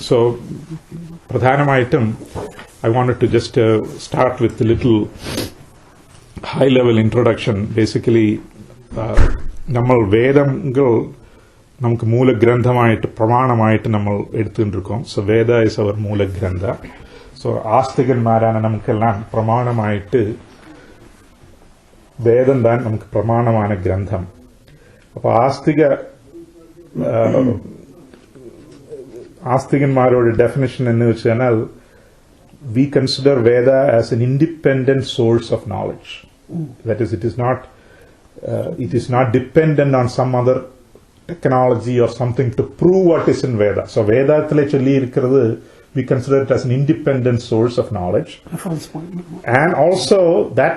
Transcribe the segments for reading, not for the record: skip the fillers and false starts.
So, Pradhanamaitam, I wanted to just start with a little high-level introduction. Basically, നമ്മൾ വേദങ്ങൾ നമുക്ക് മൂലഗ്രന്ഥമായിട്ട് പ്രമാണമായിട്ട് നമ്മൾ എടുത്തുകൊണ്ടിരിക്കും. സോ വേദ ഇസ് അവർ മൂലഗ്രന്ഥ. സോ ആസ്തികന്മാരാണ് നമുക്കെല്ലാം പ്രമാണമായിട്ട് വേദം താൻ നമുക്ക് പ്രമാണമാണ് ഗ്രന്ഥം. അപ്പോൾ ആസ്തികന്മാരോട് ഡെഫിനിഷൻ എന്ന് വെച്ചാൽ we consider Veda as an independent source of knowledge. That is, it is not dependent on some other technology or something to prove what is in Veda. So Veda we consider it as an independent source of knowledge. And also that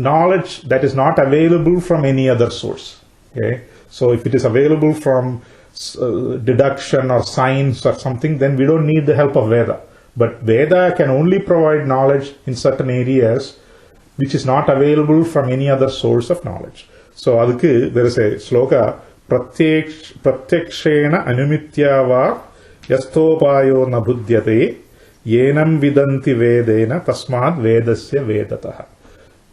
knowledge that is not available from any other source. Okay? So if it is available from deduction or science or something, then we don't need the help of Veda. But Veda can only provide knowledge in certain areas which is not available from any other source of knowledge. So adukku there is a sloka, pratyakshena anumityava yastopayo na buddhyate yenam vidanti vedena tasmad vedasya vedatah.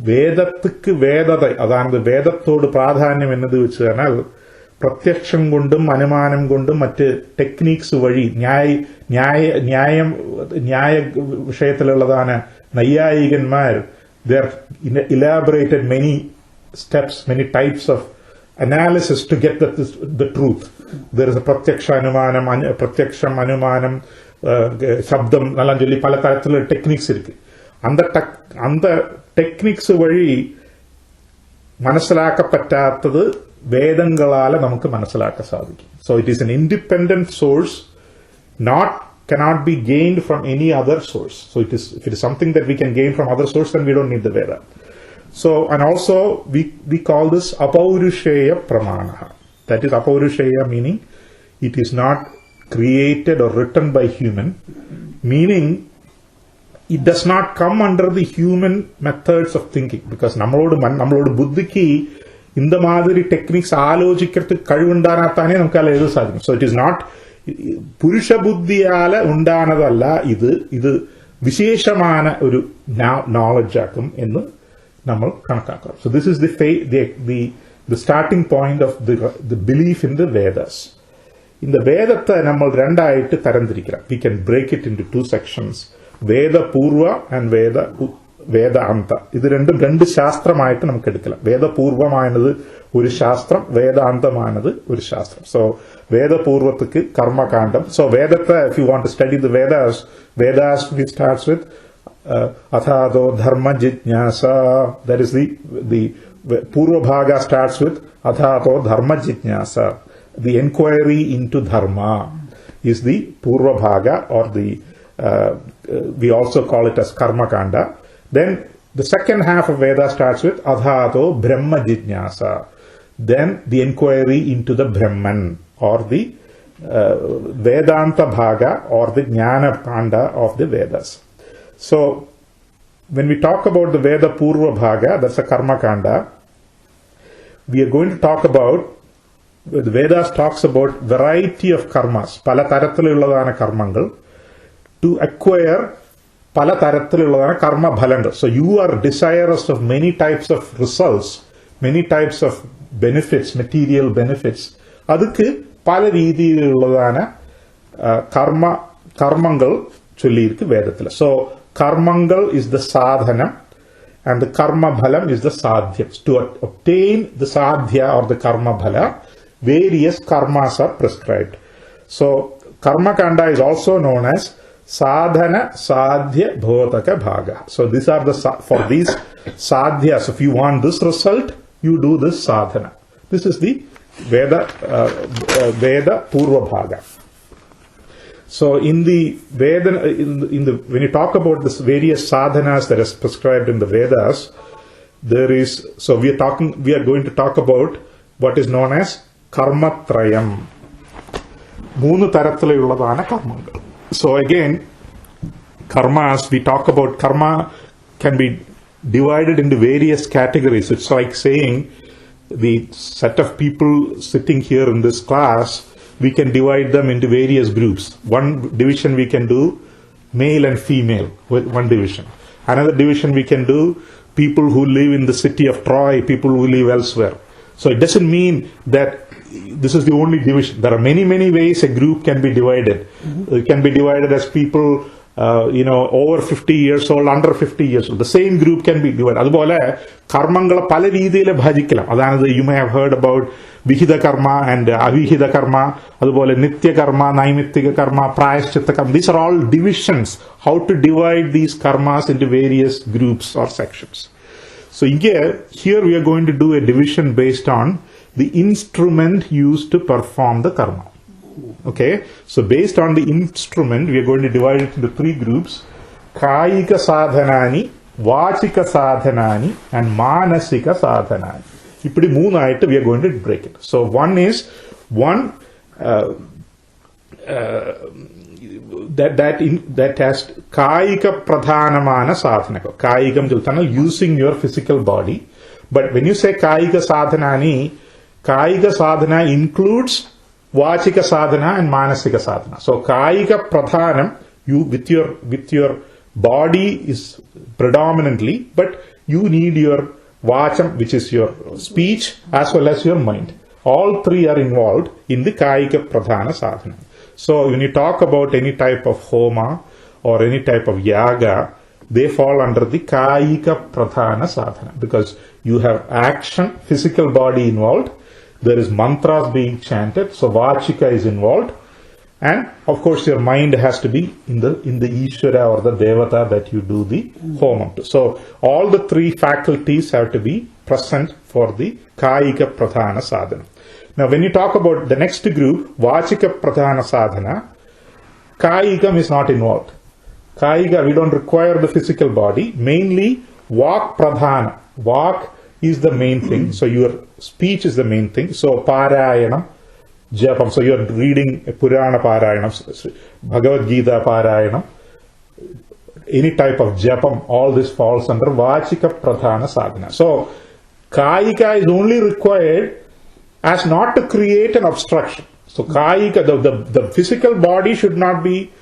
വേദത്തിക്ക് വേദത, അതാണ് വേദത്തോട് പ്രാധാന്യം എന്നത് വെച്ച് കഴിഞ്ഞാൽ പ്രത്യക്ഷം കൊണ്ടും അനുമാനം കൊണ്ടും മറ്റ് ടെക്നിക്സ് വഴി ന്യായ വിഷയത്തിലുള്ളതാണ് നൈയായികന്മാർ. They elaborated many steps, many types of analysis to get the truth. There is a പ്രത്യക്ഷം അനുമാനം ശബ്ദം എല്ലാം ചൊല്ലി പല തരത്തിലുള്ള ടെക്നിക്സ് ഇരിക്കും. அந்த ടെക്നിക്സ് വഴി മനസ്സിലാക്കപ്പറ്റാത്തത് വേദങ്ങളാൽ നമുക്ക് മനസ്സിലാക്കാൻ സാധിക്കും. So it is N independent source, cannot be gained from any other source. So if it is something that we can gain from other source, then we don't need the Veda. So, and also we call this apaurisheya pramana. That is apaurisheya meaning it is not created or written by human, meaning it does not come under the human methods of thinking, because നമ്മളോട് ബുദ്ധിക്ക് இந்த மாதிரி techniques ആലോചിക്കരുത് കഴിവുണ്ടാകാത്താനേ നമുക്ക് അല്ല എഴുതാൻ സാധിക്കും. So it is not പുരുഷ ബുദ്ധിയാല ഉണ്ടാകുന്നതല്ല, ഇത് വിശേഷமான ഒരു നോളജ് ആക്കും എന്ന് നമ്മൾ കണക്കാക്കാം. So this is the starting point of the belief in the Vedas. இந்த വേദത്തെ നമ്മൾ രണ്ടായിട്ട് തരംതിരിക്കണം. We can break it into 2 sections. വേദപൂർവ ആൻഡ് വേദാന്ത. ഇത് രണ്ട് ശാസ്ത്രമായിട്ട് നമുക്ക് എടുക്കണം. വേദപൂർവമായത് ഒരു ശാസ്ത്രം, വേദാന്തമാനത് ഒരു ശാസ്ത്രം. സോ വേദപൂർവത്തിക്ക് കർമ്മകാണ്ഡം. സോ വേദത്തെ, if you want to study the Vedas we starts with athato dharma jijnasa. That is the Purva Bhaga starts with athato dharma jijnasa. The inquiry into dharma is the Purva Bhaga, or we also call it as karma kanda. Then the second half of Veda starts with adhato brahma jijnasa. Then the inquiry into the Brahman, or the Vedanta Bhaga, or the Jnana Kanda of the Vedas. So when we talk about the Veda Purva Bhaga, that's a karma kanda. We are going to talk about, the Vedas talks about variety of karmas, pala tarathilulladana karmangal, to acquire pala tarathilulladana karma bhalangal. So you are desirous of many types of results, many types of benefits, material benefits. Adukku pala reethiyilulladana karmangal ചൊല്ലിയിരിക്കും വേദത്തിൽ. So കർമ്മങ്ങൾ is the സാധനം and the karma bhalam is the sadhya. To obtain the sadhya or the karma bhala, various karmas are prescribed. So karma kanda is also known as sadhana sadhya bhodaka bhaga. So these are for these sadhyas, if you want this result, you do this sadhana. This is the Veda Purva Bhaga. So in the Veda, when you talk about this various sadhanas that is prescribed in the Vedas, we are going to talk about what is known as karma trayam. 3 തരത്തിലുള്ളതാണ് കർമ്മങ്ങൾ. So again, karmas, we talk about karma can be divided into various categories. It's like saying the set of people sitting here in this class, we can divide them into various groups. One division we can do male and female with one division. Another division we can do people who live in the city of Troy, people who live elsewhere. So it doesn't mean that this is the only division. There are many, many ways a group can be divided. It can be divided as people, over 50 years old, under 50 years old. The same group can be divided. അതുപോലെ കർമ്മങ്ങളെ പല രീതിയിൽ ഭജിക്കണം. അതായത് you may have heard about വിഹിത കർമ്മ and അവിഹിത കർമ്മ, അതുപോലെ നിത്യകർമ്മ, നൈമിത്തിക കർമ്മ, പ്രായശ്ചിത്ത കർമ്മ. These are all divisions. How to divide these karmas into various groups or sections. So here we are going to do a division based on the instrument used to perform the karma. Okay, so based on the instrument, we are going to divide it into three groups: Kayika sadhanani, Vachika sadhanani, and Manasika sadhanani. Ippadi moonayittu we are going to break it. So one that has Kayika pradhanamana sadhana. Kayikam jultana, using your physical body. But when you say Kayika sadhanani, Kayika sadhana includes Vachika sadhana and Manasika sadhana. So Kayika pradhanam, you with your body is predominantly, but you need your vacham, which is your speech, as well as your mind. All three are involved in the Kayika pradhana sadhana. So when you talk about any type of homa or any type of yaga, they fall under the Kayika pradhana sadhana, because you have action, physical body involved. There is mantras being chanted, so Vachika is involved, and of course your mind has to be in the Ishvara or the Devata that you do the homam to. So all the three faculties have to be present for the Kayika pradhana sadhana. Now when you talk about the next group, Vachika pradhana sadhana, Kayikam is not involved. Kayika, we don't require the physical body, mainly Vak pradhana. Vak is the main thing, so your speech is the main thing. So Parayanam, Japam, so you're reading Purana Parayanam, Bhagavad Gita Parayanam, any type of Japam, all this falls under Vachika pradhana sadhana. So Kayika is only required as not to create an obstruction. So Kayika, the physical body should not be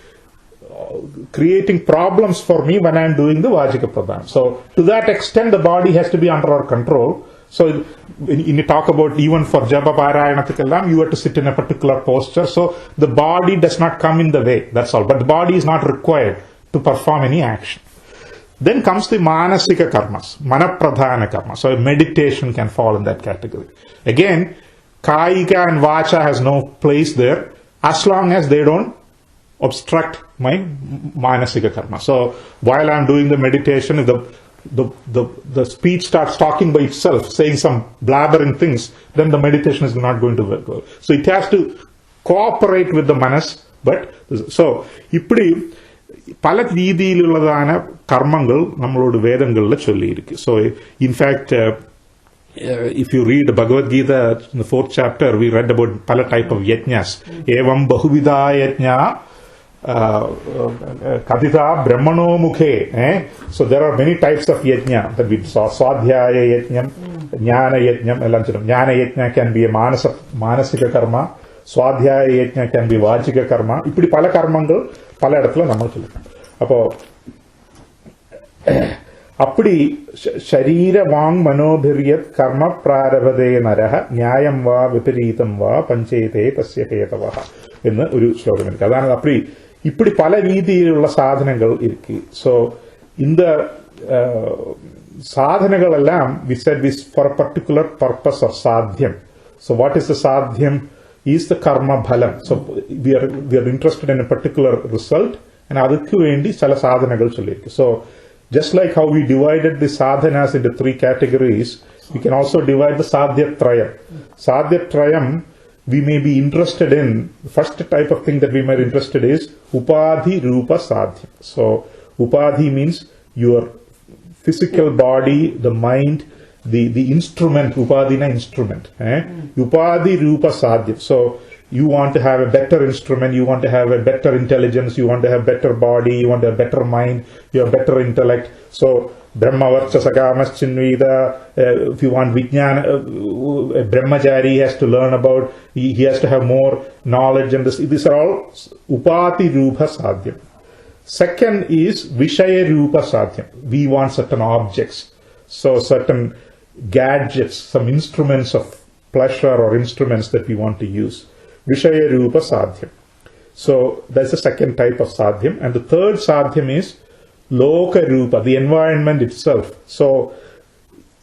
creating problems for me when I am doing the Vachika pradhana. So to that extent, the body has to be under our control. So when you talk about even for Japa Parayanathikalam, you have to sit in a particular posture. So the body does not come in the way. That's all. But the body is not required to perform any action. Then comes the Manasika karmas, Manapradhana karma. So meditation can fall in that category. Again, Kayika and Vacha has no place there as long as they don't obstruct my Manasika karma. So while I'm doing the meditation, if the speech starts talking by itself, saying some blabbering things, then the meditation is not going to work well. So it has to cooperate with the manas. But so ippadi പല രീതിയിലുള്ളതാണ് കർമ്മങ്ങൾ നമ്മളോട് വേദങ്ങളിൽ ചൊല്ലിയിരിക്കും. So in fact, if you read Bhagavad Gita in the 4th chapter, we read about pala type of yajnas. Evam bahuvida yajna kadita brahmano mukhe. So there are many types of yajna that we saw. Swadhyaya yajnam, jnana yajnam, jnana yajna can be a manasika karma. Swadhyaya yajna can be vachika karma. Ippadi pala karmangal പല ഇടത്തിലും നമ്മൾ ചൊല്ലിക്കും. അപ്പോൾ അപ്പടി ശരീരവാങ് മനോഭിര്യത് കർമ്മ പ്രാരഭതേ നരഹ ന്യായം വാ വിപരീതം വാ പഞ്ചേതേ തസ്യ ഹേതവഃ എന്ന് ഒരു ശ്ലോകമുണ്ട്. അതാണ് അപ്പടി ഇപ്പടി പല രീതിയിലുള്ള സാധനങ്ങൾ ഇരിക്കും. സോ இந்த സാധനങ്ങളെല്ലാം we said this for a particular purpose or sadhyam. So what is the sadhyam? Is the karma bhalam. So we are interested in a particular result, and adukku vendi chala sadhanagal sollirukku. So just like how we divided the sadhanas into three categories, we can also divide the sadhyatrayam. Sadhyatrayam we may be interested in. The first type of thing that we may be interested is upadhi rupa sadhyam. So upadhi means your physical body, the mind, the instrument, upadina instrument. Upadhi rupa sadhyam. So you want to have a better instrument, you want to have a better intelligence, you want to have better body, you want to have better mind, you have better intellect. So Brahma Varchasa Kamaschinvida, if you want Vijnana, a Brahmachari has to learn about, he has to have more knowledge, and these are all Upati Rupa Sadhyam. Second is Vishaya Rupa Sadhyam. We want certain objects, so certain gadgets, some instruments of pleasure or instruments that we want to use. Vishaya Rupa Sadhyam. So that's the second type of Sadhyam. And the third Sadhyam is Loka Rupa, the environment itself. So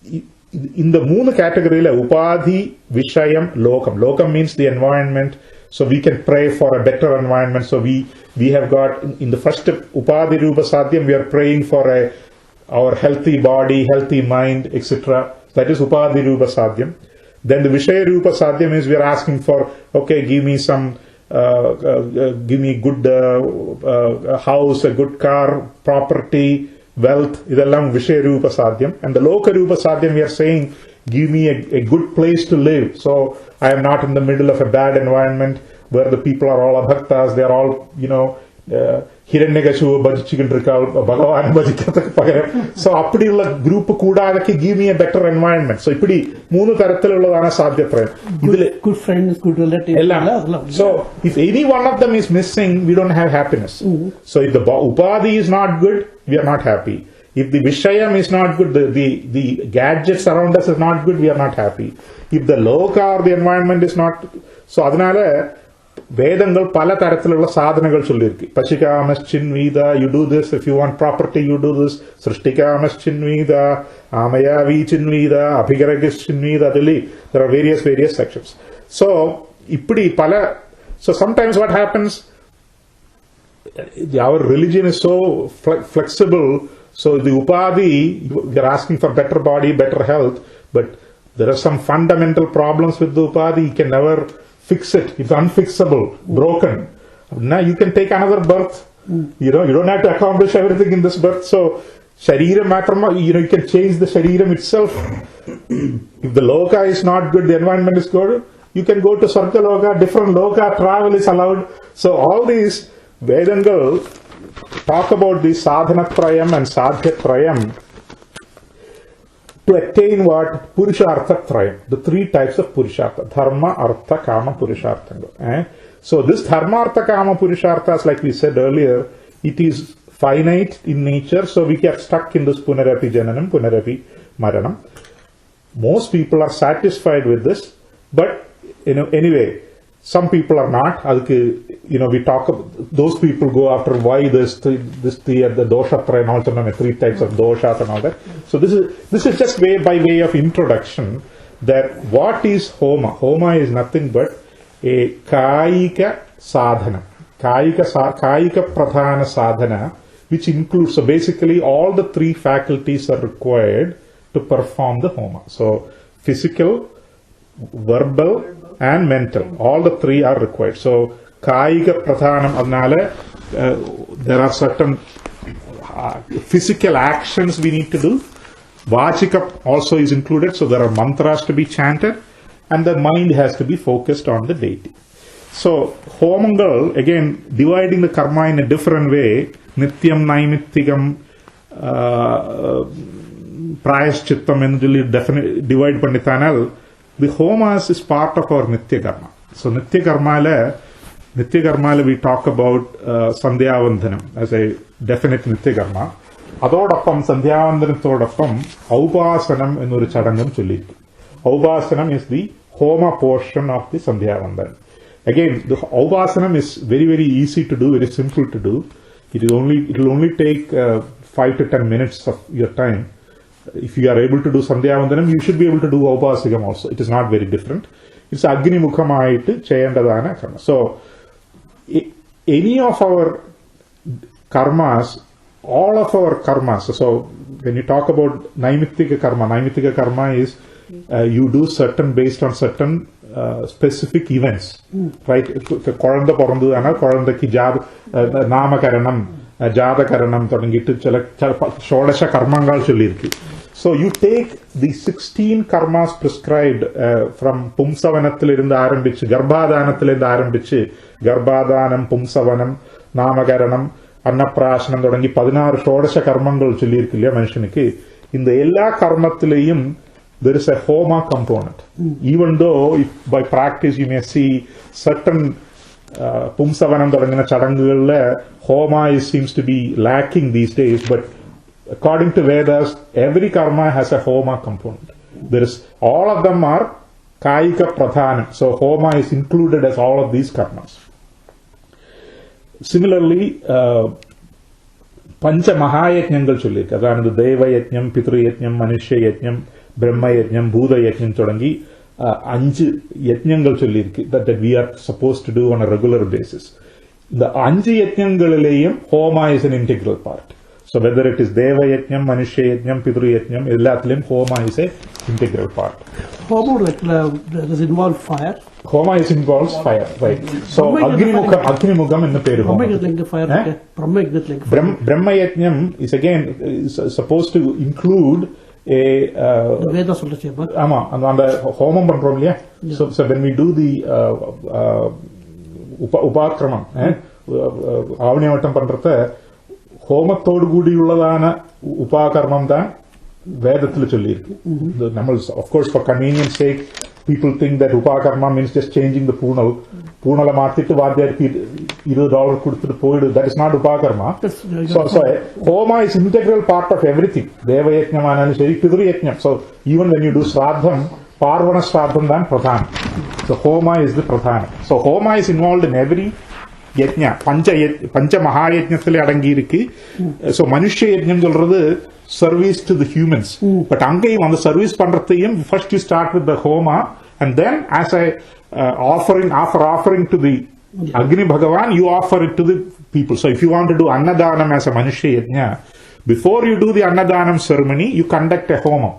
in the moon category, Upadhi, Vishayam, Lokam. Lokam means the environment. So we can pray for a better environment. So we have got, in the first Upadhi Rupa Sadhyam, we are praying for our healthy body, healthy mind, etc. That is Upadhi Rupa Sadhyam. Then the Vishaya Rupa Sadhyam is we are asking for, okay, give me some, give me a good house, a good car, property, wealth. Idallam Vishaya Rupa Sadhyam. And the Loka Rupa Sadhyam, we are saying, give me a good place to live. So I am not in the middle of a bad environment where the people are all abhaktas, they are all, Hiranyakashipu bhajichikkondirukka, Bhagavan bhajikkathu pagaram. So appadiulla group koodadakku give me a better environment. So ippadi moonu tharathilullana sadhyatrayam. Good friends, good relatives. So if any one of them is missing, we don't have happiness. So if the Upadhi is not good, we are not happy. If the Vishayam is not good, the gadgets around us is not good, we are not happy. If the Loka or the environment is not, so adhanale Vedangal pala tharathilulla sadhanagal sollirukku. Pashikamaschinnvida, you do this. If you want property, you do this. Srishtikamaschinnvida, Amayavi Chinvida, Abhigaragischinvida, there are various sections. So ippadi pala, so sometimes what happens, our religion is so flexible. So the Upadhi, we are asking for better body, better health, but there are some fundamental problems with the Upadhi. You can never fix it. It's unfixable, broken. Now you can take another birth. You don't have to accomplish everything in this birth. So Shariram Matrama, you can change the Shariram itself. If the Loka is not good, the environment is good, you can go to Sarga Loka, different Loka, travel is allowed. So all these Vedangal talk about the Sadhanatrayam and Sadhyatrayam to attain what? Purusharthatrayam. The three types of Purushartha. Dharma, Artha, Kama, Purushartha. So this Dharma, Artha, Kama, Purusharthas, like we said earlier, it is finite in nature, so we get stuck in this Punarapi Jananam, Punarapi Maranam. Most people are satisfied with this, but anyway, some people are not. We talk about, those people go after why the dosha and also three types of doshas and all that. So this is just by way of introduction that what is Homa? Homa is nothing but a Kayika Sadhana. Kayika Pradhana Sadhana, which includes, so basically all the three faculties are required to perform the Homa. So physical, verbal, and mental. All the three are required. So Kayika Pradhanam adnale, there are certain physical actions we need to do. Vachika also is included, so there are mantras to be chanted, and the mind has to be focused on the deity. So Homangal, again, dividing the karma in a different way, Nityam, Naimittikam, Prayaschittam, and really definitely divide Pandithanal. The Homas is part of our Nitya Karma. So Nitya Karma, we talk about Sandhyavandhanam as a definite Nitya Karma. Adodappam, Sandhyavandhanathodappam, Aupasanam ennoru chadangam sollirukku. Aupasanam is the Homa portion of the Sandhyavandhanam. Again, the Aupasanam is very, very easy to do, very simple to do. It will only take 5 to 10 minutes of your time. If you are able to do Sandhyavandanam, you should be able to do Aupasikam also. It is not very different. It's Agni Mukhamayittu Cheyandadana karma. So, any of our karmas, all of our karmas, so when you talk about Naimittika karma is you do certain based on certain specific events. Right? Koranda Porandana, Koranda Kijab, Namakaranam, Jadakaranam, തുടങ്ങിയിട്ട് ചില ഷോഡശ കർമ്മങ്ങൾ ചൊല്ലിയിരിക്കും. So you take the 16 karmas prescribed from Pumsavanatthilirundu ആരംഭിച്ച് ഗർഭാധാനത്തിലിരുന്ന് ആരംഭിച്ച് ഗർഭാധാനം, പുംസവനം, നാമകരണം, അന്നപ്രാശനം തുടങ്ങി 16 ഷോഡശ കർമ്മങ്ങൾ ചൊല്ലിയിരിക്കില്ല മനുഷ്യനുക്ക്. இந்த എല്ലാ കർമ്മത്തിലെയും there is a homa component. Even though if by practice you may see certain Pumsavanam തുടങ്ങുന്ന ചടങ്ങുകളിലെ homa seems to be lacking these days, but according to Vedas, every karma has a homa component. There is, all of them are kayika pradhanam. So homa is included as all of these karmas. Similarly, pancha mahayajnangal ചൊല്ലിയിരിക്കുക. അതാണ് ദേവയജ്ഞം, പിതൃയജ്ഞം, മനുഷ്യയജ്ഞം, ബ്രഹ്മയജ്ഞം, ഭൂതയജ്ഞം തുടങ്ങി 5 യജ്ഞങ്ങൾ ചൊല്ലിയിരിക്കുക that we are supposed to do on a regular basis. The 5 യജ്ഞങ്ങളിലെയും homa is an integral part. So whether it is Deva Yajnam, Manushya Yajnam, Pitru Yajnam, ellathilum Homa is a integral part. Homa does it involve fire? Homa involves fire, right? So Agni-Mukham in the peru. Fire. Brahma Yajnam is again supposed to include a Veda solachema. Ama and the Homam pandrom illaya. So when we do the upakramam, avaniyavattam pandratha ഹോമത്തോടു കൂടിയുള്ളതാണ് ഉപാകർമ്മം താൻ വേദത്തിൽ ചൊല്ലിയിരിക്കും. നമ്മൾ of course for convenience sake people think that upakarma means just changing the പൂണല മാറ്റിട്ട് വാദ്യാർക്ക് $20 കൊടുത്തിട്ട് പോയിട്. That is not upakarma. So homa is integral part of everything. ദേവയജ്ഞമാനാലും ശരി, പിതൃയജ്ഞം. So even when you do ശ്രാദ്ധം, Parvana ശ്രാദ്ധം താൻ പ്രധാനം. So homa is the pradhanam. So homa is involved in every yajna. பஞ்ச மகாயஜ்ஞத்துல அடங்கியிருக்கு. So மனுஷ யஜ்ஞம் சொல்றது service to the humans. But அங்கேயும் அந்த சர்வீஸ் பண்றதையும் first you start with the homa and then as a offering to the Agni Bhagavan you offer it to the people. So if you want to do அன்னதானம் as a மனுஷ யஜ்ஞா, before you do the annadhanam ceremony you conduct a homam.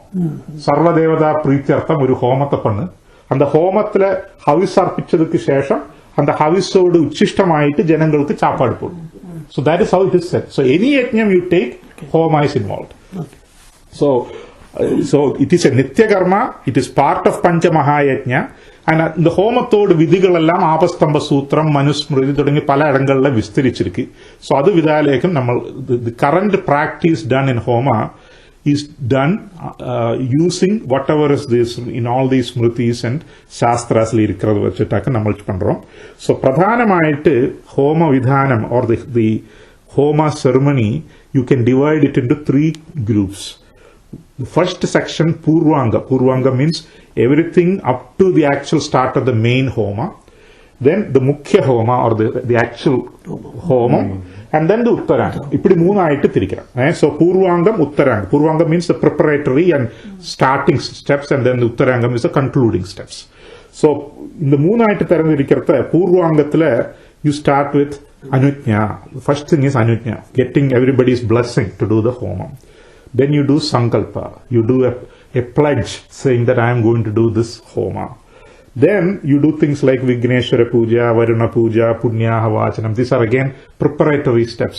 സർവദേവതാ പ്രീത്യർത്ഥം ഒരു ഹോമത്തെ പണ്ണ്. அந்த ஹோமத்துல ஹவிஸ் அர்ப்பிச்சதுக்கு சேஷம் அந்த ஹவிஸோடு உச்சிஷ்டமாயிட்டு ஜனங்களுக்கு சாப்பாடு போடும். So that is how it is said. So any yajnam you take, homa is involved. So it is a nitya karma. It is part of pancha mahayajna. And the ഹോമത്തോട് വിധികളെല്ലാം ആപസ്തംഭ സൂത്രം, മനുസ്മൃതി തുടങ്ങി പല ഇടങ്ങളിലെ വിസ്തരിച്ചിരിക്കും. So അത് വിധാലേക്കും നമ്മൾ the current practice done in homa is done using whatever is this in all these smritis and shastras la irukkiradhu vechittakku nammal pandrom. So pradhanamayitte homa vidhanam or the homa ceremony you can divide it into 3 groups. The first section purvanga means everything up to the actual start of the main homa, then the mukhya homa or the actual homam, and then the uttarangam. இப்படி 3 ஆயிட்டு திரிக்கிறோம். So பூர்வாங்கம், உத்தராங்கம். பூர்வாங்கம் means the preparatory and starting steps, and then the uttarangam is the concluding steps. So இந்த 3 ஆயிட்டு திறந்திருக்கிறத பூர்வாங்கத்துல you start with anujna. First thing is anujna, getting everybody's blessing to do the homam. Then you do sankalpa, you do a pledge saying that I am going to do this homa. Then you do things like Vigneshwara Puja, Varuna Puja, Punyaha Vachanam. These are again preparatory steps.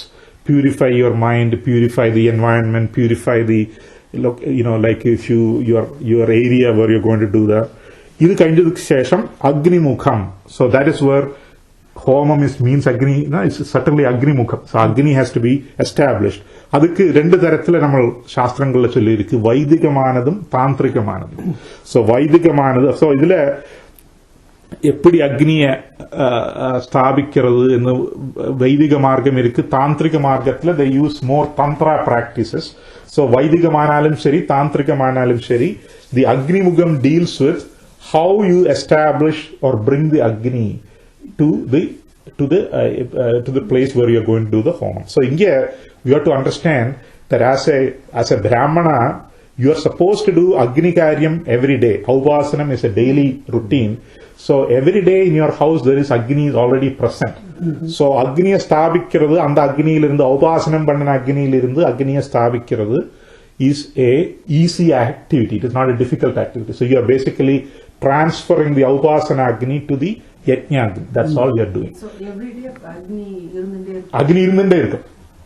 Purify your mind, purify the environment, purify the, like if your area where you're going to do that. This kind of sesham, Agni Mukham. So that is where homam means Agni, it's certainly Agni Mukham. So Agni has to be established. அதுக்கு 2 தரத்துல நம்ம சாஸ்திரங்கள்ல சொல்லி இருக்கு, வைதிகமானதும் தாந்திரிகமானதும். So வைதிகமானது, so இதுல எப்படி அக்னியை ஸ்தாபிக்கிறது എന്ന് வைதிக மார்க்கம் இருக்கு. தாந்திரிக மார்க்கத்துல they use more tantra practices. So வைதிகமானாலும் சரி தாந்திரிகமானாலும் சரி the Agni Mukham deals with how you establish or bring the Agni to the place where you are going to do the homa. So here you have to understand that as a Brahmana you are supposed to do Agni Karyam every day. Auvasanam is a daily routine. So every day in your house there is Agni is already present. So Agniya ஸ்தாபிக்கிறது, அந்த அக்னியிலிருந்து ஔபாசனம் பண்ணன அக்னியிலிருந்து அக்னியை ஸ்தாபிக்கிறது is a easy activity. It is not a difficult activity. So you are basically transferring the Aupasana Agni to the Yajna Agni. That's all you are doing. So every day Agni irundinde irukkum.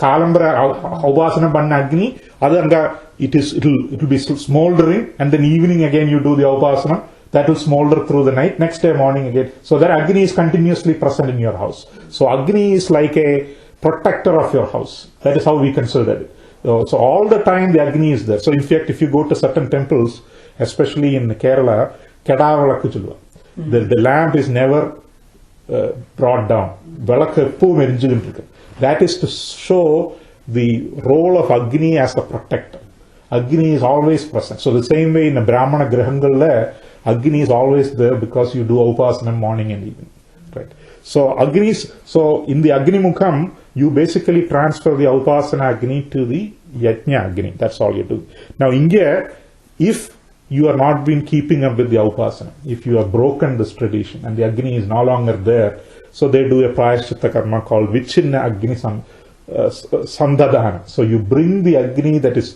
காலம்பர உபாசனம் பண்ண அக்னி அது அங்க it will be smoldering, and then evening again you do the upasanam, that will smolder through the night, next day morning again, so that Agni is continuously present in your house. So Agni is like a protector of your house. That is how we consider it. So all the time the Agni is there. So in fact, if you go to certain temples, especially in Kerala, Kedavalakku solluva, the lamp is never brought down. Velakku eppum erinjittu. That is to show the role of Agni as a protector. Agni is always present. So the same way in the Brahmana Grahangalல Agni is always there because you do upasana morning and evening. Right. So in the Agni Mukham, you basically transfer the upasana Agni to the Yajna Agni. That's all you do. Now India, if you are not been keeping up with the upasana, if you have broken this tradition and the Agni is no longer there, so they do a prayaschitta karma called Vichinna Agni Sandadana. So you bring the Agni that is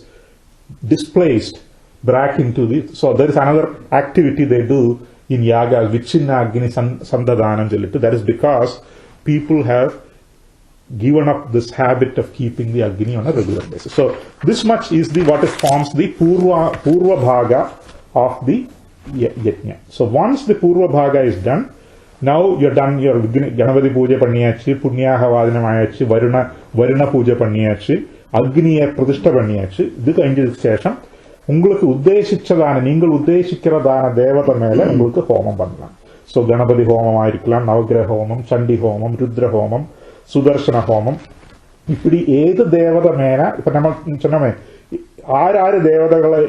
displaced back into the, so there is another activity they do in yaga, Vichinna Agni Sandadhanam Jalitu. That is because people have given up this habit of keeping the Agni on a regular basis. So this much is the what forms the Purva Bhaga of the Yajna. So once the Purva Bhaga is done, now you're done your Ganapati Puja Panniyachi, Punyaha Vadinamayachi, Varuna Puja Panniyachi, Agniya Pradishta Panniyachi. This കഴിഞ്ഞതിന് ശേഷം உங்களுக்கு உத்தேசிச்சதான நீங்கள் உத்தேசிக்கிறதான தேவதை மேல உங்களுக்கு ஹோமம் பண்ணலாம். So Ganapathi ஹோமமாயிருக்கலாம், நவகிரக ஹோமம், சண்டி ஹோமம், ருத்ர ஹோமம், சுதர்சன ஹோமம், இப்படி ஏது தேவதை மேல இப்ப நம்ம சொன்னோமே ஆறு தேவதைகளை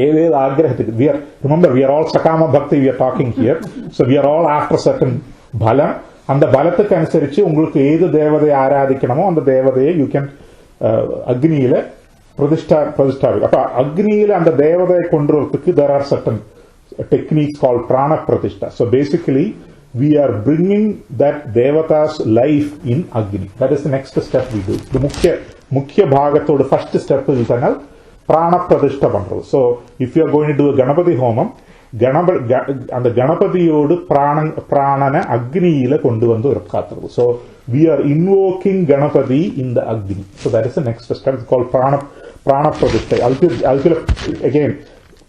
ஏதேது ஆகிரகத்துக்கு remember we are all sakama bhakti we are talking here, so we are all after certain பலம். அந்த பலத்துக்கு அனுசரிச்சு உங்களுக்கு ஏது தேவதையை ஆராதிக்கணுமோ அந்த தேவதையை யூ கேன் அக்னியில பிரதிஷ்டா அப்ப அக்னியில அந்த தேவதையை கொண்டு வரதுக்கு there are certain techniques called prana pratishtha. So basically we are bringing that devata's life in Agni. That is the next step we do. The mukhya bhagathoda first step is prana pratishtha பண்றது. So if you are going to do a Ganapati homam, அந்த கணபதியோடு பிராணனை அக்னியில கொண்டு வந்து காத்துறது. So we are invoking Ganapati in the Agni. So that is the next step. It's called prana pratishtha. அதுக்கு again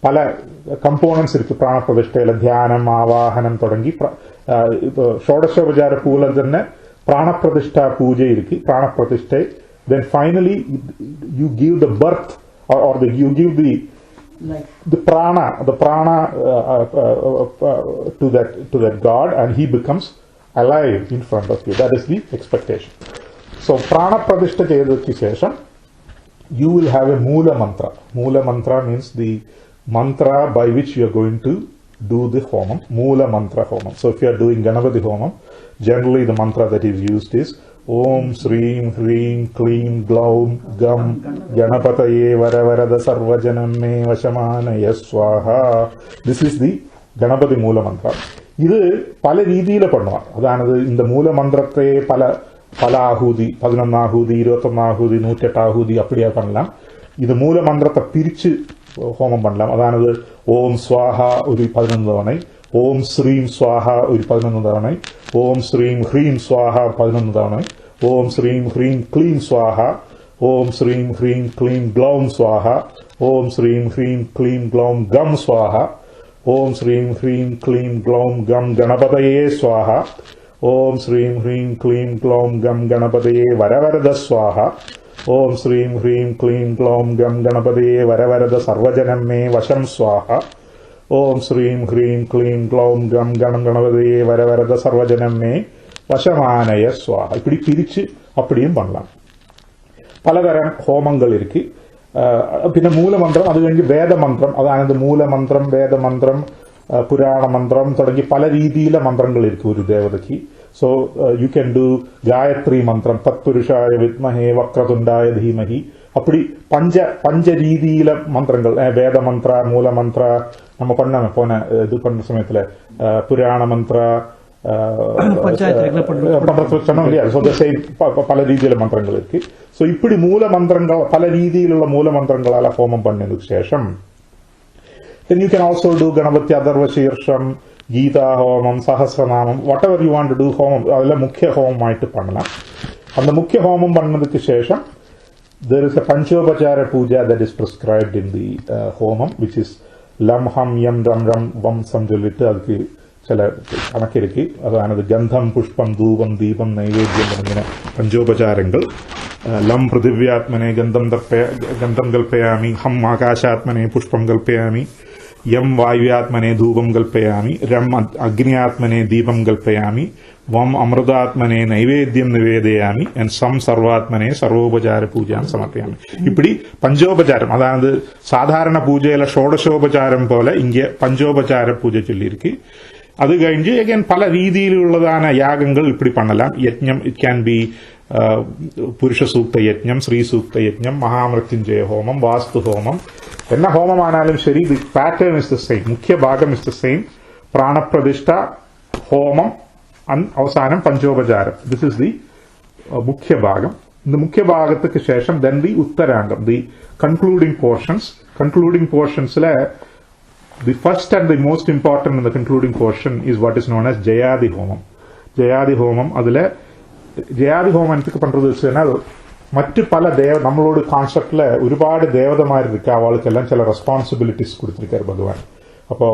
பல components இருக்கு பிராண பிரதிஷ்டையில. தியானம், ஆவாகனம் தொடங்கி ஷோடசோபச்சார பூல തന്നെ பிராண பிரதிஷ்டா பூஜை இருக்கு, பிராண பிரதிஷ்டை. Then finally you give the birth or you give the prana to that god, and he becomes alive in front of you. That is the expectation. So prana pradishta cheyadukku shesham you will have a moola mantra. Moola mantra means the mantra by which you are going to do the homam, moola mantra homam. So if you are doing Ganapati homam, generally the mantra that is used is Om Sreem Hreem Kleem Glaum Gam Ganapataye Varavarada Sarvajanam Me Vashamanaya Swaha. This is the Ganapati moola mantra. இது பல ரீதியில பண்ணுவார். அதானது இந்த மூல மந்திரத்தை பல ஆகுதி, 11 ஆகுதி, 21 ஆகுதி, 108 ஆகுதி அப்படியே பண்ணலாம். இது மூல மந்திரத்தை பிரிச்சு ஹோமம் பண்ணலாம். அதானது ஓம் ஸ்வாஹா ஒரு 11 தவணை, ஓம் ஸ்ரீம் ஸ்வாஹா ஒரு 11 தவணை, ஓம் ஸ்ரீம் ஹ்ரீம் ஸ்வாஹா 11 தவணை, ஓம் ஸ்ரீம் ஹ்ரீம் க்ளீம் ஸ்வாஹா, ஓம் ஸ்ரீம் ஹ்ரீம் க்ளீம் க்ளௌம் ஸ்வாஹா, ஓம் ஸ்ரீம் ஹ்ரீம் க்ளீம் க்ளௌம் கம் ஸ்வாஹா, ஓம் ஸ்ரீம் ஹ்ரீம் க்ளீம் க்ளௌம் கம் கணபதயே ஸ்வாஹா, ஓம் ஸ்ரீம் ஹ்ரீம் க்ளீம் க்ளௌம் கம் கணபதயே வரவரத ஸ்வாஹா, ஓம் ஸ்ரீம் ஹ்ரீம் க்ளீம் க்ளௌம் கம் கணபதயே வரவரத சர்வஜனம் மே வசம் ஸ்வாஹா, ஓம் ஸ்ரீம் ஹ்ரீம் க்ளீம் க்ளௌம் கம் கணபதயே வரவரத சர்வஜனம் மே வசமானய ஸ்வாஹா. இப்படி பிரிச்சு அப்படியும் பண்ணலாம். பலதரம் ஹோமங்கள் இருக்கு. പിന്നെ മൂലമന്ത്രം, അത് കഴിഞ്ഞ് വേദമന്ത്രം, അതായത് മൂലമന്ത്രം, വേദമന്ത്രം, പുരാണ മന്ത്രം തുടങ്ങി പല രീതിയിലെ മന്ത്രങ്ങൾ ഇരിക്കും ഒരു ദേവതയ്ക്ക്. So you can do Gayatri മന്ത്രം, തത്പുരുഷായ വിദ്മഹേ വക്രതുണ്ടായ ധീമഹി. அப்படி பஞ்ச ரீதியில மந்திரங்கள், வேதமந்திர, மூலமந்திர, நம்ம போன இது பண்ண சமயத்துல புராண மந்திர சொன்னோம் இல்லையா. பல ரீதியில மந்திரங்கள் இருக்கு. சோ இப்படி மூல மந்திரங்கள், பல ரீதியிலுள்ள மூல மந்திரங்களால ஹோமம் பண்ணதுக்கு சேஷம் then you can also do Ganapati Adarva Shirsham, Geeta Homam, Sahasranamam, whatever you want to do ஹோமம், அதுல முக்கிய ஹோமம் ஆயிட்டு பண்ணலாம். அந்த முக்கிய ஹோமம் பண்ணதுக்கு சேஷம் there is a panchopachara puja that is prescribed in the homam, which is lam ham yam ram ram vam sam சொல்லிட்டு அதுக்கு சில கணக்கு இருக்கு. அதானது கந்தம் புஷ்பம் தூபம் தீபம் நைவேத்தியம் എന്നിങ്ങനെ പഞ്ചോപചാരങ്ങൾ. ലം പൃഥിവ്യാത്മനെ ഗന്ധം കൽപ്പയാമി, ഹം ആകാശാത്മനെ പുഷ്പം കൽപ്പയാമി, യം വായുയാത്മനെ ധൂപം കൽപ്പയാമി, രം അഗ്നിയാത്മനെ ദീപം കൽപ്പയാമി, വം അമൃതാത്മനെ നൈവേദ്യം നിവേദയാമി, and സം സർവാത്മനെ സർവോപചാര പൂജാം സമർപ്പയാമി. இப்படி பஞ்சோபச்சாரம், அதாவது சாதாரண பூஜையில ஷோடசோபச்சாரம் போல இங்கே பஞ்சோபச்சார பூஜை சொல்லியிருக்கு. அது கழிஞ்சு again பல ரீதியிலுள்ளதான யாகங்கள் இப்படி பண்ணலாம். யஜ்ஞம், இட் கேன் பி புருஷ சூக்த யஜ்ஞம், ஸ்ரீ சூக்த யஜ்ஞம், மகாமிருத்யுஞ்சய ஹோமம், வாஸ்து ஹோமம், என்ன ஹோமமானாலும் சரி, தி பேட்டர்ன் இஸ் த சேம், முக்கிய பாகம் இஸ் த சேம். பிராணப்பிரதிஷ்டா, ஹோமம், அவசானம் பஞ்சோபச்சாரம். திஸ் இஸ் தி முக்கிய பாகம். இந்த முக்கிய பாகத்துக்கு சேஷம் தென் தி உத்தராங்கம், தி concluding போர்ஷன்ஸ்ல the first and the most important in the concluding portion is what is known as Jayadi Homam. Jayadi Homam, adile Jayadi Homam enthukku pandrathu vechal mattu pala nammalodu concept la orupaadu devadamar irukku, avalukkellam chila responsibilities kuduthirukkaru Bhagavan. appo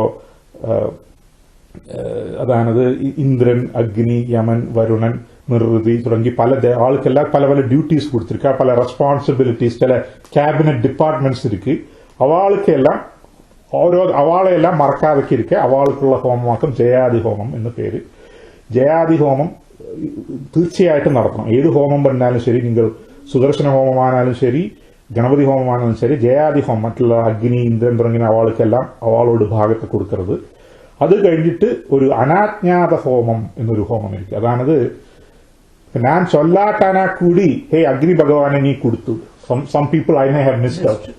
adanadu Indran, Agni, Yaman, Varunan, Nirruthi തുടങ്ങി പല ആൾക്കെല്ലാം പല പല duties കൊടുത്തിരിക്കുക, പല responsibilities, ചില cabinet departments ഇருக்கு. അവൾക്കെല്ലാം ഓരോ അവളെല്ലാം മറക്കാതൊക്കെ ഇരിക്കുക. അവൾക്കുള്ള ഹോമമാക്കും ജയാതി ഹോമം എന്ന് പേര്. ജയാതി ഹോമം തീർച്ചയായിട്ടും നടത്തണം. ഏത് ഹോമം பண்ணாலும் ശരി, നിങ്ങൾ സുദർശന ഹോമമാനാലും ശരി, ഗണപതി ഹോമമാനാലും ശരി, ജയാതി ഹോമം, മറ്റുള്ള അഗ്നി, ഇന്ദ്രൻ തുടങ്ങിയ അവൾക്കെല്ലാം അവളോട് ഭാഗത്ത് കൊടുക്കരുത്. അത് കഴിഞ്ഞിട്ട് ഒരു അനാജ്ഞാത ഹോമം എന്നൊരു ഹോമം ഇരിക്കും. അതാണത് ഞാൻ ചൊല്ലാട്ടാനാ കൂടി ഹേ അഗ്നി ഭഗവാനെ നീ കൊടുത്തു. Some people I may have missed out.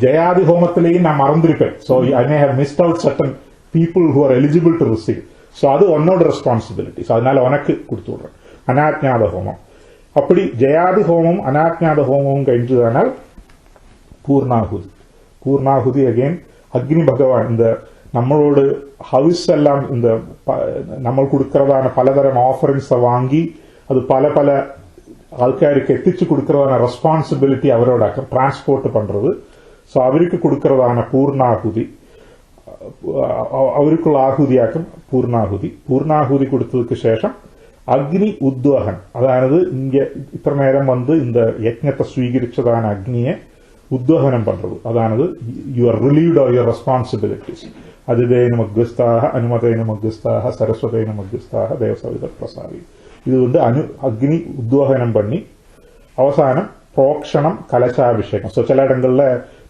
ജയാതി ഹോമത്തിലെയും ഞാൻ മറന്നിരിപ്പേൻ. So I may have missed out certain people who are eligible to receive. So അത് ഒന്നോട് റെസ്പോൺസിബിലിറ്റി. സോ അതിനാൽ ഉനക്ക് കൊടുത്തു വിടുறேன். അനാജ്ഞാത ഹോമം. அப்படி ஜெயாதி ஹோமம் அனாஜ்ஞாத ஹோமமும் கழிஞ்சதானால் பூர்ணாகுதி. பூர்ணாகுதி அகெயின் அக்னி பகவான் இந்த நம்மளோட ஹவுஸ் எல்லாம் இந்த നമ്മൾ கொடுக்கறதான பலதரம் ஆஃபரிங்ஸை வாங்கி அது பல பல ஆൾക്കാருக்கு எத்திச்சு கொடுக்கறதான ரெஸ்பான்சிபிலிட்டி அவரோட டிரான்ஸ்போர்ட் பண்றது. ஸோ அவருக்கு கொடுக்கறதான பூர்ணாகுதி, அவருக்குள்ள ஆகுதியாக்கும் பூர்ணாகுதி. பூர்ணாகுதி கொடுத்ததுக்கு சேஷம் அக்னி உத்வகன், அதாவது இங்க இத்தனை நேரம் இந்த யஜ்ஞத்தை ஸ்வீகரிச்சதான அக்னியை உத்வகனம் பண்றது. அதாவது you are relieved of your responsibilities. அதிதேன மக்யஸ்தாக, அனுமதேன மக்யஸ்தாக, சரஸ்வதேன மக்யஸ்தாக, தேவசவித பிரசாரி. இது அக்னி உத்வகனம் பண்ணி அவசானம் புரோக்ஷணம், கலசாபிஷேகம். ஸோ சில இடங்கள்ல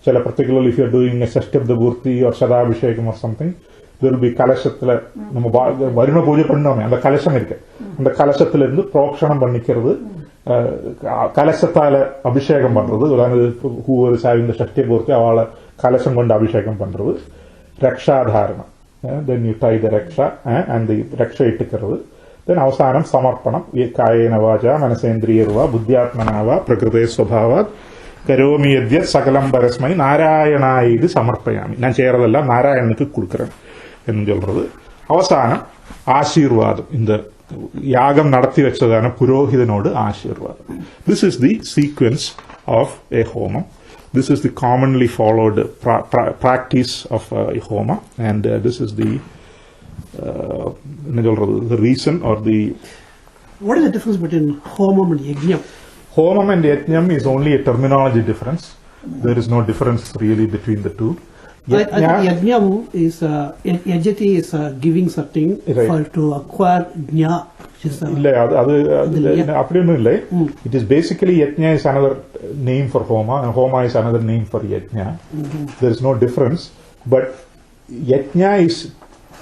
சில particular if you are doing a சஷ்டப்த பூர்த்தி ஆர் சதாபிஷேகம் or something, there will be கலசத்துல நம்ம வருண பூஜை பண்ணோமே அந்த கலசம் இருக்கு, அந்த கலசத்துல இருந்து புரோக்ஷணம் பண்ணிக்கிறது, கலசத்தால அபிஷேகம் பண்றது. அதாவது whoever is having the Sashti பூர்த்தி அவளை கலசம் கொண்டு அபிஷேகம் பண்றது. ரக்ஷாதாரணம், then you tie the Raksha and the ரக்ஷை இட்டுக்கிறது. then அவசானம் சமர்ப்பணம். காயேன வாசா மனசேந்திரியர்வா புத்தியாத்மனாவா பிரகிருதே ஸ்வபாவாத் கரோமி யத்யத் சகலம் பரஸ்மை நாராயணாயிது சமர்ப்பயாமி. நான் செய்யறதெல்லாம் நாராயணனுக்கு கொடுக்கிறேன் എന്ന് சொல்றது. அவசானம் ஆசீர்வாதம், இந்த யாகம் நடத்தி வச்சதான புரோஹிதனோடு ஆசீர்வாதம். This is the sequence of a homam. This is the commonly followed practice of a homa, and this is the reason or the... What is the difference between homam and yajnam? Homam and yajnam is only a terminology difference. There is no difference really between the two. Yajnam is yajati is giving something for to acquire jna. இல்ல அது அப்படின்னு இல்லை. It is basically yajna is another name for homa and homa is another name for yajna. There is no difference, but yajna is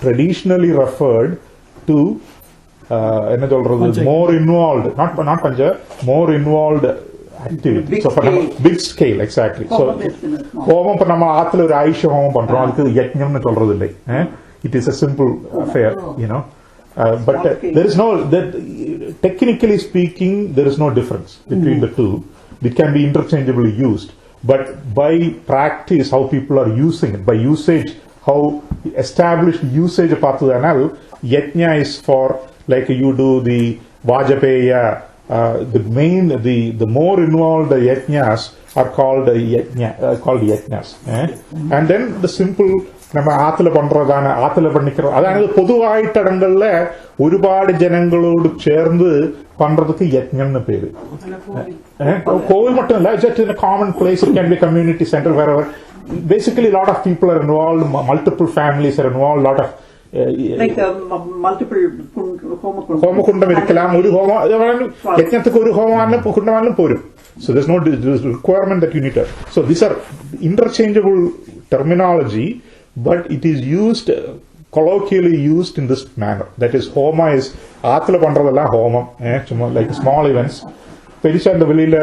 traditionally referred to என்ன சொல்றது, more involved, not பஞ்ச, more involved activity. So for big scale, exactly. So ஹோமம் இப்ப நம்ம ஆத்துல ஒரு ஆயுஷ ஹோமம் பண்றோம், அதுக்கு யஜ்ஞம்னு சொல்றது இல்லை. It is a simple affair, you know. But there is no, technically speaking, there is no difference between the two. It can be interchangeably used, but by practice, how people are using it, by usage, how established usage பார்த்ததுனால் yajna is for like you do the Vajapeya the more involved yajnas are called yajnas. And then the simple நம்ம ஆத்துல பண்றதான ஆத்துல பண்ணிக்கிறோம் அதாவது பொதுவாயிட்டடங்கள்ல ഒരുപാട് ജനങ്ങളോട് ചേർന്ന് பண்றதுக்கு யஜ்ஞம்னு பேரு. கோவில் மட்டும் இல்ல, just in a common place, it can be community center, wherever. Basically, a lot of people are involved, multiple families are involved, lot of multiple ഹോമകുണ്ടം ഇരിക്കലാം, ഒരു ഹോമം യജ്ഞத்துக்கு ഒരു ഹോമം കുണ്ടമാനും പോരും. So there's no requirement that you need to. So these are interchangeable terminology, but it is used colloquially used in this manner. That is, homa is ஆத்துல பண்றதெல்லாம் ஹோமம், like small events. பெருசா இந்த வெளியில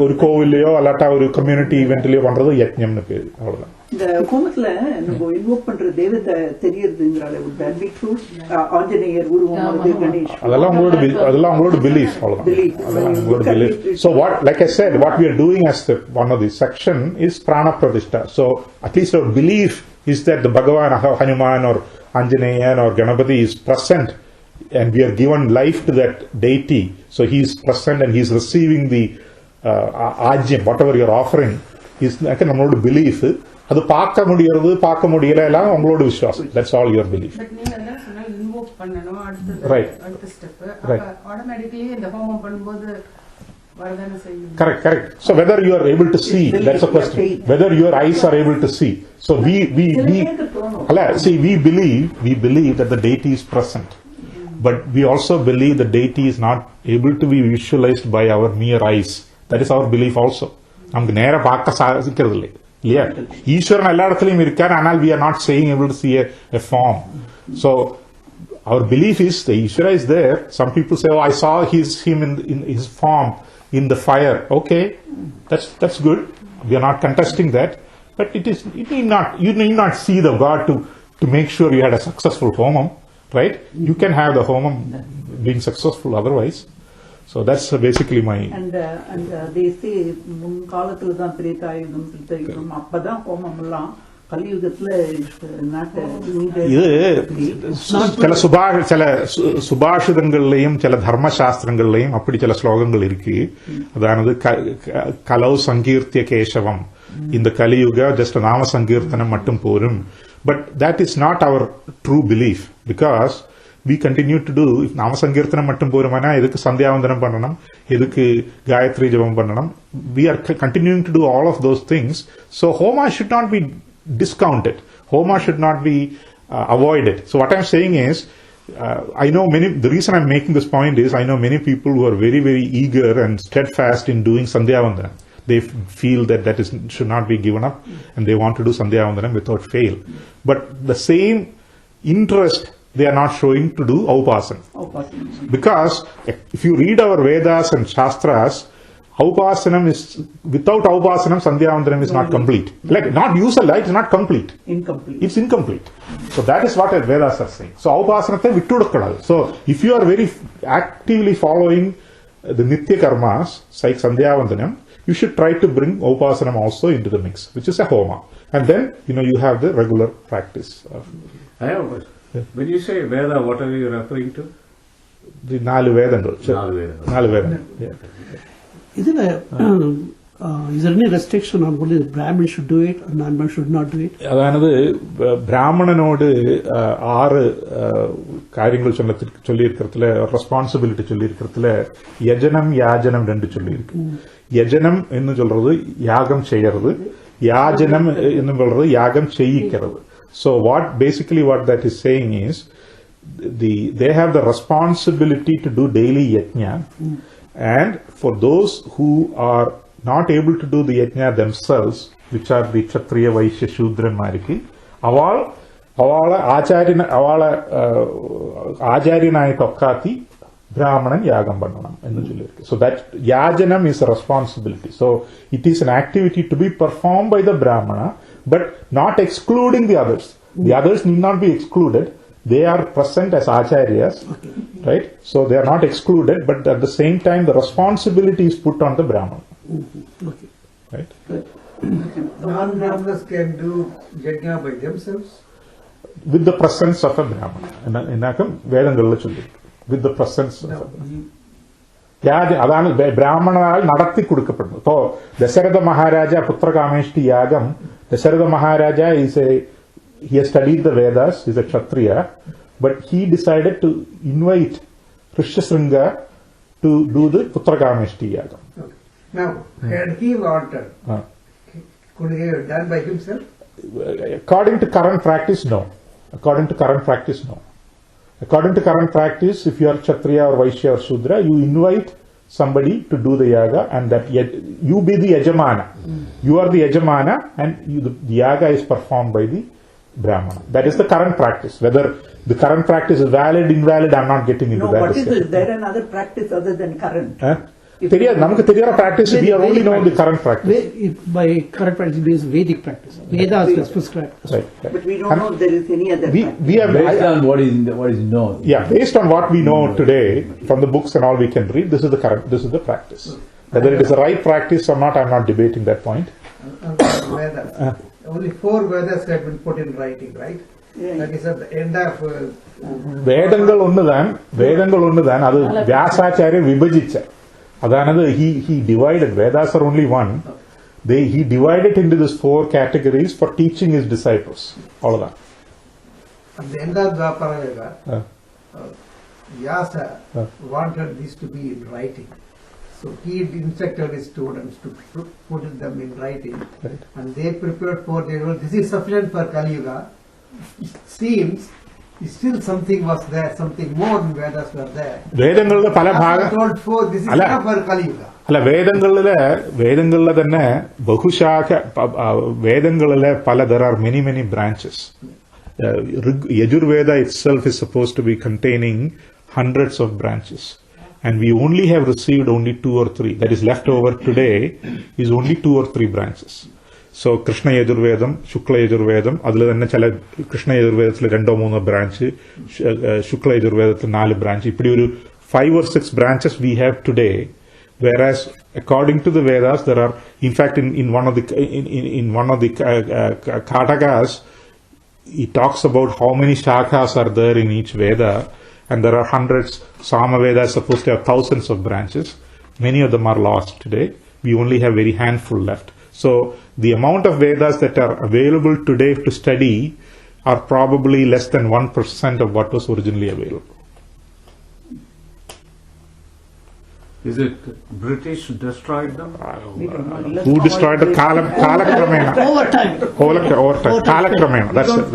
ஒரு கோவிலையோ அல்லாட்டா ஒரு கம்யூனிட்டி இவெண்ட்லயோ பண்றது யஜ்ஞம்னு பேரு. அவ்வளவுதான். இந்த ஹோமத்துல நம்ம இன்வோக் பண்ற தெய்வத்தை தெரியறதுங்கறால would that be true? Anjaneyar உருவம், கணேஷ், அதெல்லாம் உங்களோட belief. அவ்வளவுதான். So what, like I said, what we are doing as one of the section is prana pradishta. So at least our belief is that the Bhagavan, Hanuman or Anjaneyan or Ganapati is present, and we are given life to that deity. So he is present and he is receiving the ajyam, whatever you are offering. Is நம்மளோட belief. அது பார்க்க முடியல எல்லாம் உங்களோட விசுவாசம். That's all your belief. But நீங்க என்ன சொன்னா இன்வோக் பண்ணனும், அடுத்த ஸ்டெப். அப்ப ஆட்டோமேட்டிக்கலி இந்த ஹோமம் பண்ணும்போது வரதான செய்யும். Correct. So whether you are able to see, that's a question. Whether your eyes are able to see. So we believe that the deity is present. But we also believe the deity is not able to be visualized by our mere eyes. That is our belief also. நமக்கு நேர பார்க்க சாதிக்கிறது இல்லை இல்லையா? ஈஸ்வரன் எல்லா இடத்துலையும் இருக்கார், ஆனால் we are not saying able to see a form. So our belief is the Ishvara is there. Some people say, oh, I saw him in his form in the fire. Okay, that's good. We are not contesting that. But you need not see the God to make sure you had a successful homam, right? You can have the homam being successful otherwise. So that's basically my. And they say முன்காலத்துல தான் திரேதாயுகம் கிருத்தயுகம் அப்பதான் ஹோமம் எல்லாம் கலியுகத்துல இது சில சுபாஷிதங்கள்லயும் சில தர்மசாஸ்திரங்கள்லயும் அப்படி சில ஸ்லோகங்கள் இருக்கு. அதாவது கலௌ சங்கீர்த்திய கேசவம், இந்த கலியுக ஜஸ்ட் நாம சங்கீர்த்தனம் மட்டும் போரும். But that is not our true belief, because we continue to do, if நாம சங்கீர்த்தனம் மட்டும் போருமானா எதுக்கு சந்தியாவந்தனம் பண்ணணும், எதுக்கு காயத்ரி ஜபம் பண்ணணும்? We are continuing to do all of those things. So homa should not be discounted. Homa should not be avoided. So what I'm saying is, I know the reason I'm making this point is, I know many people who are very, very eager and steadfast in doing Sandhyavandanam. They feel that should not be given up, and they want to do Sandhyavandanam without fail. But the same interest they are not showing to do Upasana. Because if you read our Vedas and Shastras, Upasanam is, without Upasanam, Sandhyavandanam is not complete. Like, not useful, it's not complete. It's incomplete. So that is what the Vedas are saying. So Upasanate vittudukkadadu. So if you are very actively following the Nitya Karmas, like Sandhyavandanam, you should try to bring Upasanam also into the mix, which is a Homa. And then, you have the regular practice. I have a question. When you say Veda, what are you referring to? The 4 Vedanga. 4 Vedanga. Is there any restriction on only the Brahmin should do it or non-Brahmin should not do it? അതായത് ബ്രാഹ്മണനോട് 6 കാര്യങ്ങൾ சொல்லியிருக்கிறதுல, responsibility சொல்லியிருக்கிறதுல யஜனம் யாஜனம் 2 சொல்லியிருக்கு. யஜனம் എന്ന് சொல்றது யாகம் செய்யறது, யாஜனம் എന്ന് சொல்றது யாகம் செய்யிக்கிறது. So what that is saying is, they have the responsibility to do daily yajna, and for those who are not able to do the yajna themselves, which are the Kshatriya, Vaishya, Shudranmariki, avala ആചാര്യനായിട്ട് ഒക്കാത്തി ബ്രാഹ്മണൻ യാഗം പണ്ണണം എന്ന് ചൊല്ലിയിരിക്കും. So that yajanam is a responsibility. So it is an activity to be performed by the brahmana, but not excluding the others. The others need not be excluded. They are present as acharyas, right? So they are not excluded, but at the same time the responsibility is put on the brahmana. Okay. Right? Non-Brahmanas can do yajna by themselves? With the presence of a brahmana. Enakam Vedangalila solli. With the presence of a brahmana. അതാണ് ബ്രാഹ്മണനാൽ നടത്തി കൊടുക്കപ്പെടുന്നത്. ഇപ്പോ ദശരഥ മഹാരാജ പുത്രകാമേഷ്ടി യാഗം, Dasharatha Maharaja he has studied the Vedas, he's a Kshatriya, but he decided to invite Rishyasringa to do the Putrakameshti Yagam. Okay. Now, had he wanted, could he have done by himself? According to current practice, no. According to current practice, no. According to current practice, if you are Kshatriya or Vaishya or Shudra, you invite somebody to do the yaga, and that you be the yajamana. You are the yajamana, and the yaga is performed by the Brahmana. That is the current practice. Whether the current practice is valid, invalid, I'm not getting into No, that. what is there another practice other than current? നമുക്ക് തെരിയാത്ത practice, we are only knowing the current practice. By current practice, it means Vedic practice. Vedas is prescribed. Right. But we don't know if there is any other practice. We have, Based on what is known. yeah, based on what we know today from the books and all we can read, this is the practice. Whether it is the right practice or not, I'm not debating that point. Vedas. Only 4 Vedas have been put in writing, right? Yeah. That is at the end of. വേദങ്ങൾ ഒന്നുതാൻ അത് വ്യാസാചാര്യർ വിഭജിച്ച അതാണത് he divided. Vedas are only one. He divided into these 4 categories for teaching his disciples. All of that. At the end of Dwapara Yuga, Vyasa wanted this to be in writing. So he instructed his students to put them in writing, Right. and they prepared for their own. This is sufficient for Kali Yuga. It seems still something was there, something more in Vedas were there. വേദങ്ങളുടെ പല ഭാഗം Vyasa told 4, this is Ala. enough for Kali Yuga. അല്ല വേദങ്ങളിലെ തന്നെ ബഹുശാഖ വേദങ്ങളിലെ പല there are many branches. Yajurveda itself is supposed to be containing hundreds of branches, and we only have received only 2 or 3. That is left over today is only 2 or 3 branches. So Krishna Yajurvedam, Shukla Yajurvedam, അതിൽ തന്നെ ചില Krishna യജുർവേദത്തിൽ 2-3 branch, Shukla യജുർവേദത്തിൽ 4 branch, ഇപ്പടി ഒരു 5 or 6 branches we have today. Whereas according to the Vedas, there are, in fact, in one of the Katakas, he talks about how many shakhas are there in each Veda, and there are hundreds. Samaveda is supposed to have thousands of branches. Many of them are lost today. We only have very handful left. So the amount of Vedas that are available today to study are probably less than 1% of what was originally available. Is it British destroyed them? Who destroyed the Kalakramena? Over time. Kalakramena. That's it.